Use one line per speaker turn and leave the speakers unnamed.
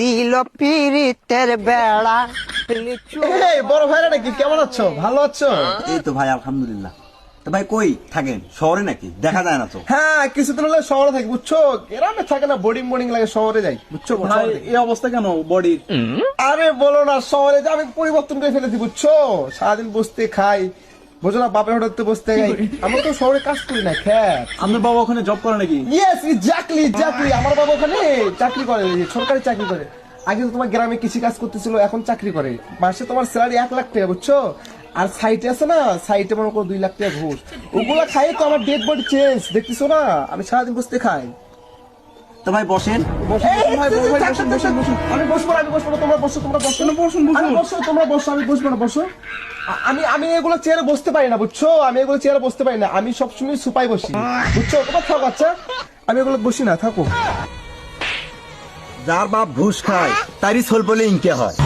দিল পিরিতের বেড়া।
এই বড় ভাইরা নাকি, কেমন আছো? ভালো আছো?
এই তো ভাই আলহামদুলিল্লাহ। তো ভাই কই থাকেন? শহরে নাকি? দেখা যায় না তো।
হ্যাঁ, কিছুদিন হলে শহরে থাকি বুঝছো, গ্রামে থাকে না, বোরিং বোরিং লাগে, শহরে যাই বুঝছো।
ভাই এই অবস্থা কেন বডির?
আরে বলো না, শহরে যে আমি পরিবর্তন করে ফেলেছি বুঝছো, সারাদিন বসতে খাই, বুঝো না, বাপের হোটেলতে বসতে খাই। আমি তো শহরে কাজ করি না, খ্যাত।
আপনার বাবা ওখানে জব করে নাকি?
ইয়েস, এক্স্যাক্টলি এক্স্যাক্টলি, আমার বাবা ওখানে চাকরি করে, সরকারি চাকরি করে। আগে তো তোমার গ্রামে কৃষি কাজ করতেছিল, এখন চাকরি করে। মাসে তোমার স্যালারি 1 লাখ টাকা বুঝছো। আর সাইটে আছে না, সাইটে মনে করো 2 লাখ টাকা ঘুষ। ওগুলা খাই তো আমার ডেড বডি চেঞ্জ, দেখতেছো না, আমি সারাদিন বসতে খাই।
তো ভাই বসেন।
আমি বসবো না, তোমরা বসো, তোমরা বসো। আমি বসো, তোমরা বসো, আমি বসবো না, বসো। আমি এগুলো চেয়ারে বসতে পারি না বুঝছো, আমি এগুলো চেয়ারে বসতে পারি না, আমি সবসময় সুপাই বসি বুঝছো। তোমার থাকো, আচ্ছা আমি এগুলো বসি না, থাকো।
যার বাপ ঘুষ খায় তারই সোল বলে ইনকে হয়।